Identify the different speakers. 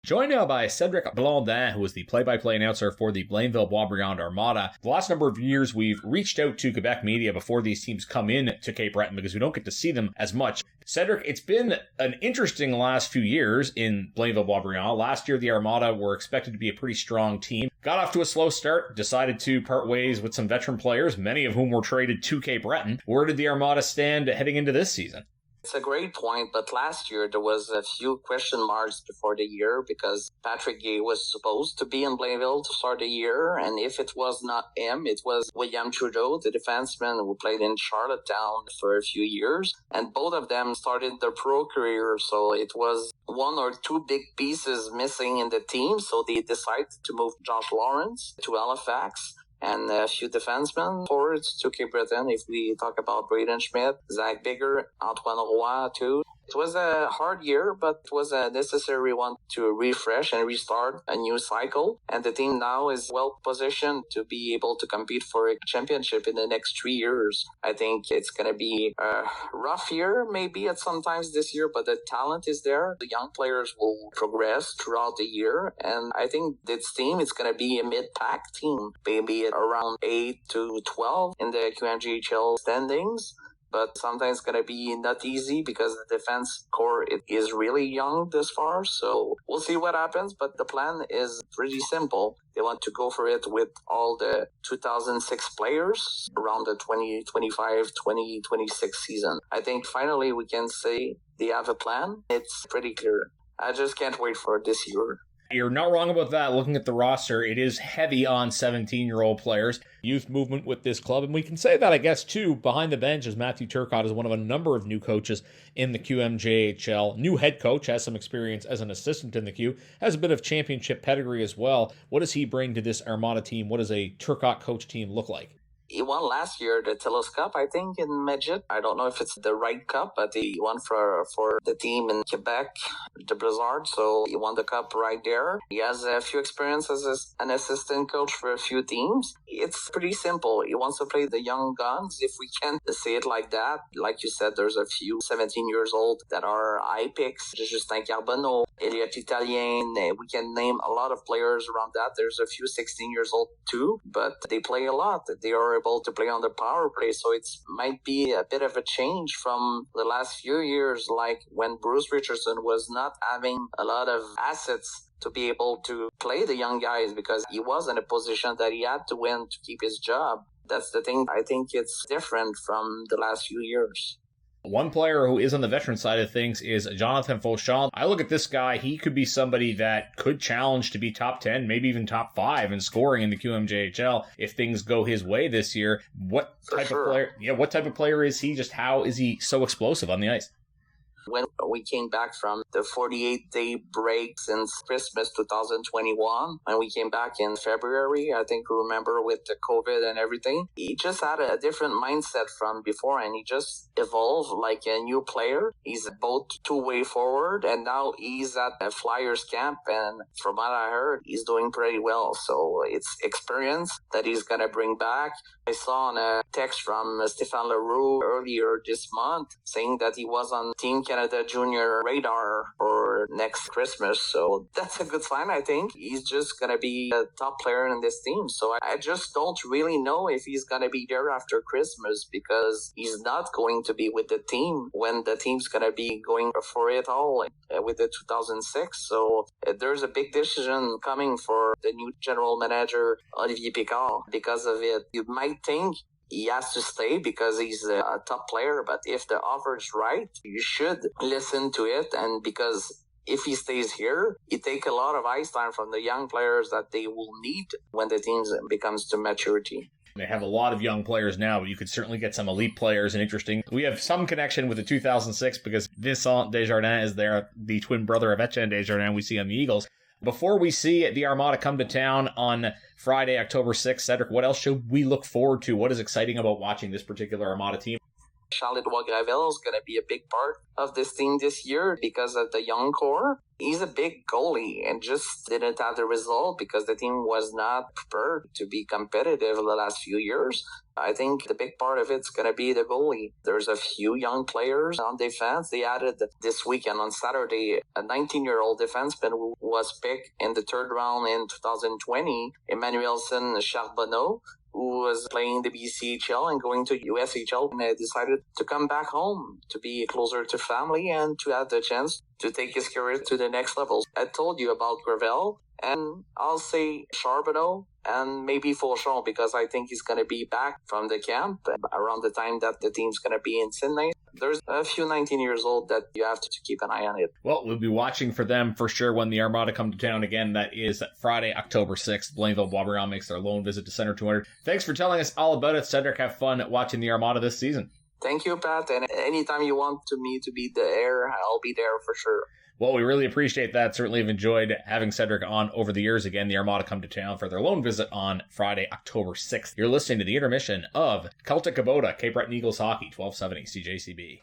Speaker 1: Joined now by Cédrik Blondin, who is the play-by-play announcer for the Blainville-Boisbriand Armada. The last number of years, we've reached out to Quebec media before these teams come in to Cape Breton because we don't get to see them as much. Cédrik, it's been an interesting last few years in Blainville-Boisbriand. Last year, the Armada were expected to be a pretty strong team. Got off to a slow start, decided to part ways with some veteran players, many of whom were traded to Cape Breton. Where did the Armada stand heading into this season?
Speaker 2: It's a great point, but last year there was a few question marks before the year because Patrick Gay was supposed to be in Blainville to start the year, and if it was not him, it was William Trudeau, the defenseman who played in Charlottetown for a few years, and both of them started their pro career, so it was one or two big pieces missing in the team, so they decided to move Josh Lawrence to Halifax. And a few defensemen forwards to Cape Breton. If we talk about Braden Schmidt, Zach Bigger, Antoine Roy too. It was a hard year, but it was a necessary one to refresh and restart a new cycle. And the team now is well positioned to be able to compete for a championship in the next 3 years. I think it's going to be a rough year, maybe at some times this year, but the talent is there. The young players will progress throughout the year. And I think this team is going to be a mid-pack team, maybe around 8 to 12 in the QMJHL standings. But sometimes it's going to be not easy because the defense core is really young this far. So we'll see what happens. But the plan is pretty simple. They want to go for it with all the 2006 players around the 2025-2026 season. I think finally we can say they have a plan. It's pretty clear. I just can't wait for this year.
Speaker 1: You're not wrong about that. Looking at the roster, it is heavy on 17-year-old players. Youth movement with this club, and we can say that, I guess, too, behind the bench, as Mathieu Turcotte is one of a number of new coaches in the QMJHL. New head coach, has some experience as an assistant in the Q, has a bit of championship pedigree as well. What does he bring to this Armada team? What does a Turcotte coach team look like?
Speaker 2: He won last year the TELUS Cup, I think, in Midget. I don't know if it's the right cup, but he won for the team in Quebec, the Blizzard. So he won the cup right there. He has a few experiences as an assistant coach for a few teams. It's pretty simple. He wants to play the young guns, if we can say it like that. Like you said, there's a few 17 years old that are high picks. Justin Carbonneau, Elliot Italien. We can name a lot of players around that. There's a few 16 years old too, but they play a lot. They are able to play on the power play, so it might be a bit of a change from the last few years, like when Bruce Richardson was not having a lot of assets to be able to play the young guys because he was in a position that he had to win to keep his job. That's the thing. I think it's different from the last few years.
Speaker 1: One player who is on the veteran side of things is Jonathan Fauchon. I look at this guy, he could be somebody that could challenge to be top 10, maybe even top 5 in scoring in the QMJHL if things go his way this year. What type of player? Yeah, what type of player is he? Just how is he so explosive on the ice?
Speaker 2: When we came back from the 48-day break since Christmas 2021, and we came back in February, I think you remember with the COVID and everything, he just had a different mindset from before, and he just evolved like a new player. He's both two-way forward, and now he's at a Flyers camp, and from what I heard, he's doing pretty well. So it's experience that he's going to bring back. I saw on a text from Stéphane Leroux earlier this month saying that he was on Team Canada Junior radar for next Christmas. So that's a good sign, I think. He's just going to be a top player in this team. So I just don't really know if he's going to be there after Christmas because he's not going to be with the team when the team's going to be going for it all with the 2006. So there's a big decision coming for the new general manager, Olivier Picard, because of it. You might think he has to stay because he's a top player, but if the offer is right, you should listen to it. And because if he stays here, he take a lot of ice time from the young players that they will need when the team becomes to maturity.
Speaker 1: They have a lot of young players now, but you could certainly get some elite players and interesting. We have some connection with the 2006 because Vincent Desjardins is there, the twin brother of Etienne Desjardins we see on the Eagles. Before we see the Armada come to town on Friday, October 6th, Cédrik, what else should we look forward to? What is exciting about watching this particular Armada team?
Speaker 2: Charles-Édward is going to be a big part of this team this year because of the young core. He's a big goalie and just didn't have the result because the team was not prepared to be competitive in the last few years. I think the big part of it's going to be the goalie. There's a few young players on defense. They added this weekend on Saturday a 19-year-old defenseman who was picked in the third round in 2020, Emmanuelson Charbonneau, who was playing the BCHL and going to USHL, and decided to come back home to be closer to family and to have the chance to take his career to the next level. I told you about Gravel, and I'll say Charbonneau and maybe Fauchon, because I think he's going to be back from the camp around the time that the team's going to be in Sydney. There's a few 19 years old that you have to keep an eye on it.
Speaker 1: Well, we'll be watching for them for sure when the Armada come to town again. That is Friday, October 6th. Blainville-Boisbriand makes their lone visit to Center 200. Thanks for telling us all about it, Cédrik. Have fun watching the Armada this season.
Speaker 2: Thank you, Pat. And anytime you want me to be there, I'll be there for sure.
Speaker 1: Well, we really appreciate that. Certainly have enjoyed having Cédrik on over the years. Again, the Armada come to town for their lone visit on Friday, October 6th. You're listening to the intermission of Celtic Kubota, Cape Breton Eagles Hockey, 1270 CJCB.